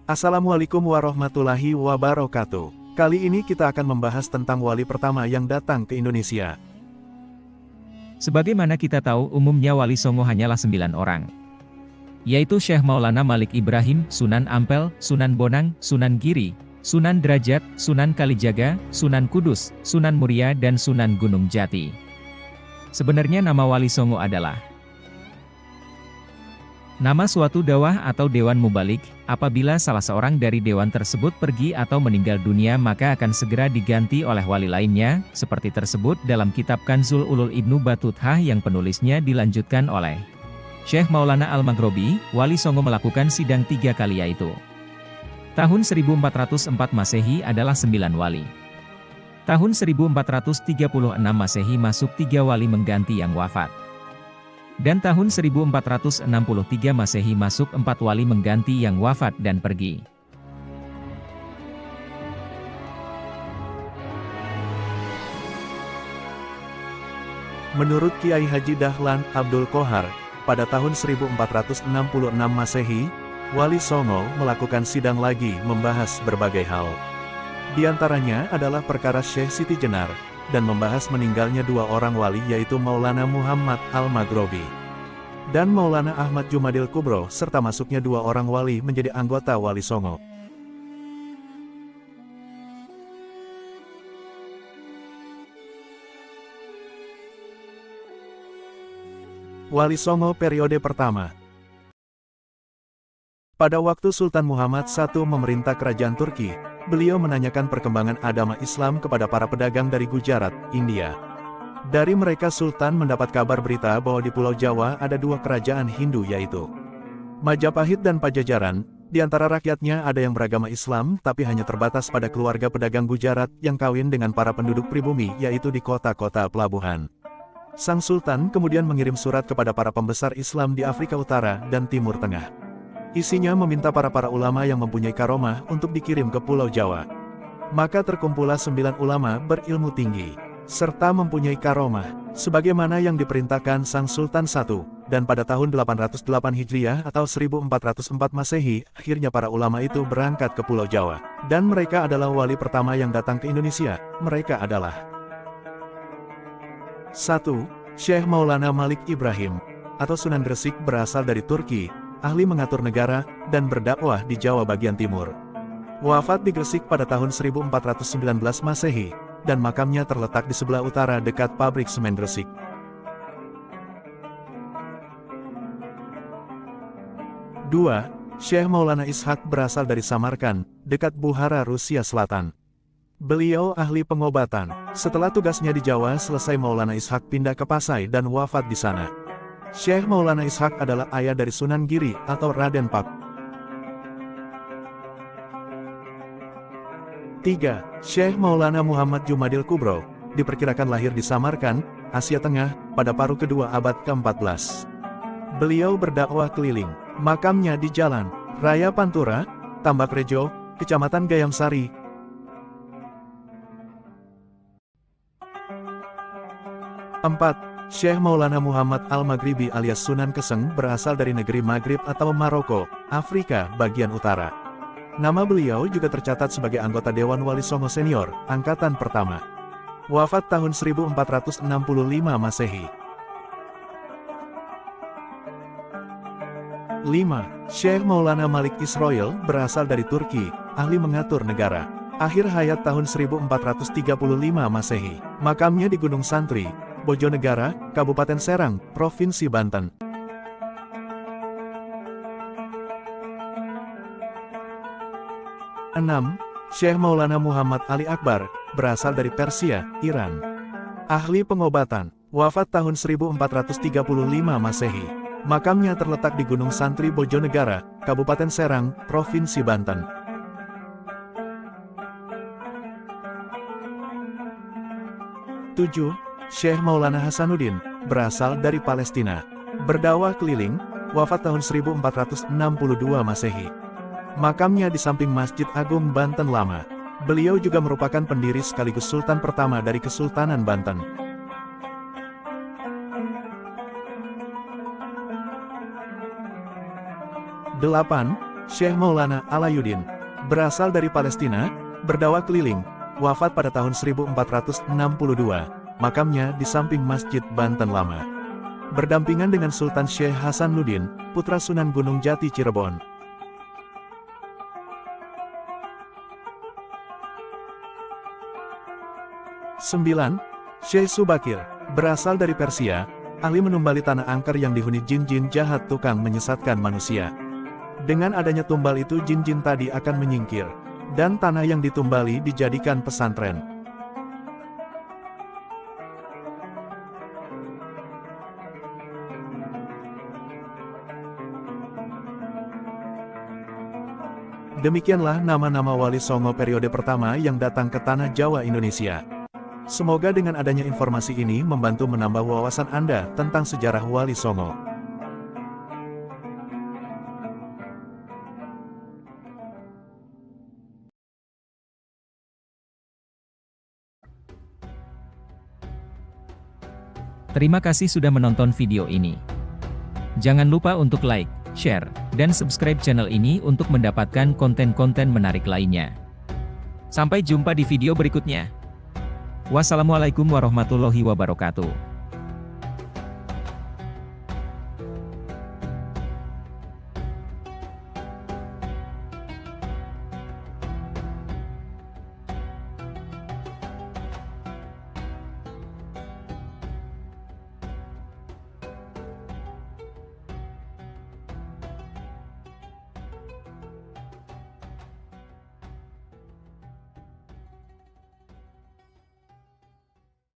Assalamualaikum warahmatullahi wabarakatuh. Kali ini kita akan membahas tentang wali pertama yang datang ke Indonesia. Sebagaimana kita tahu umumnya wali Songo hanyalah 9 orang. Yaitu Syekh Maulana Malik Ibrahim, Sunan Ampel, Sunan Bonang, Sunan Giri, Sunan Derajat, Sunan Kalijaga, Sunan Kudus, Sunan Muria dan Sunan Gunung Jati. Sebenarnya nama wali Songo adalah nama suatu dawah atau dewan mubalik. Apabila salah seorang dari dewan tersebut pergi atau meninggal dunia maka akan segera diganti oleh wali lainnya, seperti tersebut dalam kitab Kanzul Ulul Ibnu Battuthah yang penulisnya dilanjutkan oleh Syekh Maulana Al-Maghrobi. Wali Songo melakukan sidang 3 kali yaitu tahun 1404 Masehi adalah 9 wali. Tahun 1436 Masehi masuk 3 wali mengganti yang wafat. Dan tahun 1463 Masehi masuk 4 wali mengganti yang wafat dan pergi. Menurut Kiai Haji Dahlan Abdul Qohar, pada tahun 1466 Masehi, Wali Songo melakukan sidang lagi membahas berbagai hal. Di antaranya adalah perkara Syekh Siti Jenar, dan membahas meninggalnya 2 orang wali yaitu Maulana Muhammad Al-Maghrobi dan Maulana Ahmad Jumadil Kubro, serta masuknya 2 orang wali menjadi anggota Wali Songo. Wali Songo periode pertama. Pada waktu Sultan Muhammad I memerintah kerajaan Turki, beliau menanyakan perkembangan agama Islam kepada para pedagang dari Gujarat, India. Dari mereka Sultan mendapat kabar berita bahwa di Pulau Jawa ada 2 kerajaan Hindu yaitu Majapahit dan Pajajaran. Di antara rakyatnya ada yang beragama Islam tapi hanya terbatas pada keluarga pedagang Gujarat yang kawin dengan para penduduk pribumi yaitu di kota-kota pelabuhan. Sang Sultan kemudian mengirim surat kepada para pembesar Islam di Afrika Utara dan Timur Tengah. Isinya meminta para ulama yang mempunyai karomah untuk dikirim ke Pulau Jawa. Maka terkumpullah 9 ulama berilmu tinggi, serta mempunyai karomah, sebagaimana yang diperintahkan Sang Sultan I, dan pada tahun 808 Hijriah atau 1404 Masehi, akhirnya para ulama itu berangkat ke Pulau Jawa. Dan mereka adalah wali pertama yang datang ke Indonesia. Mereka adalah 1. Syekh Maulana Malik Ibrahim, atau Sunan Gresik, berasal dari Turki, ahli mengatur negara, dan berdakwah di Jawa bagian timur. Wafat di Gresik pada tahun 1419 Masehi, dan makamnya terletak di sebelah utara dekat pabrik semen Gresik. 2. Syekh Maulana Ishak berasal dari Samarkand, dekat Bukhara, Rusia Selatan. Beliau ahli pengobatan. Setelah tugasnya di Jawa selesai, Maulana Ishak pindah ke Pasai dan wafat di sana. Syekh Maulana Ishak adalah ayah dari Sunan Giri atau Raden Pak. 3. Syekh Maulana Muhammad Jumadil Kubro, diperkirakan lahir di Samarkand, Asia Tengah, pada paruh kedua abad ke-14. Beliau berdakwah keliling. Makamnya di Jalan Raya Pantura, Tambak Rejo, Kecamatan Gayamsari. 4. Syekh Maulana Muhammad Al-Maghribi alias Sunan Keseng berasal dari negeri Maghrib atau Maroko, Afrika bagian utara. Nama beliau juga tercatat sebagai anggota Dewan Wali Songo Senior, angkatan pertama. Wafat tahun 1465 Masehi. 5. Syekh Maulana Malik Israel berasal dari Turki, ahli mengatur negara. Akhir hayat tahun 1435 Masehi. Makamnya di Gunung Santri, Bojonegara, Kabupaten Serang, Provinsi Banten. 6. Syekh Maulana Muhammad Ali Akbar, berasal dari Persia, Iran. Ahli pengobatan, wafat tahun 1435 Masehi. Makamnya terletak di Gunung Santri, Bojonegara, Kabupaten Serang, Provinsi Banten. 7. Syekh Maulana Hasanuddin, berasal dari Palestina. Berdakwah keliling, wafat tahun 1462 Masehi. Makamnya di samping Masjid Agung Banten Lama. Beliau juga merupakan pendiri sekaligus Sultan pertama dari Kesultanan Banten. 8. Syekh Maulana Alayuddin, berasal dari Palestina, berdakwah keliling, wafat pada tahun 1462, makamnya di samping Masjid Banten Lama. Berdampingan dengan Sultan Syekh Hasanuddin, putra Sunan Gunung Jati Cirebon. Sembilan, Syekh Subakir, berasal dari Persia, ahli menumbali tanah angker yang dihuni jin-jin jahat tukang menyesatkan manusia. Dengan adanya tumbal itu jin-jin tadi akan menyingkir, dan tanah yang ditumbali dijadikan pesantren. Demikianlah nama-nama Wali Songo periode pertama yang datang ke tanah Jawa Indonesia. Semoga dengan adanya informasi ini membantu menambah wawasan Anda tentang sejarah Wali Songo. Terima kasih sudah menonton video ini. Jangan lupa untuk like, share, dan subscribe channel ini untuk mendapatkan konten-konten menarik lainnya. Sampai jumpa di video berikutnya. Wassalamualaikum warahmatullahi wabarakatuh.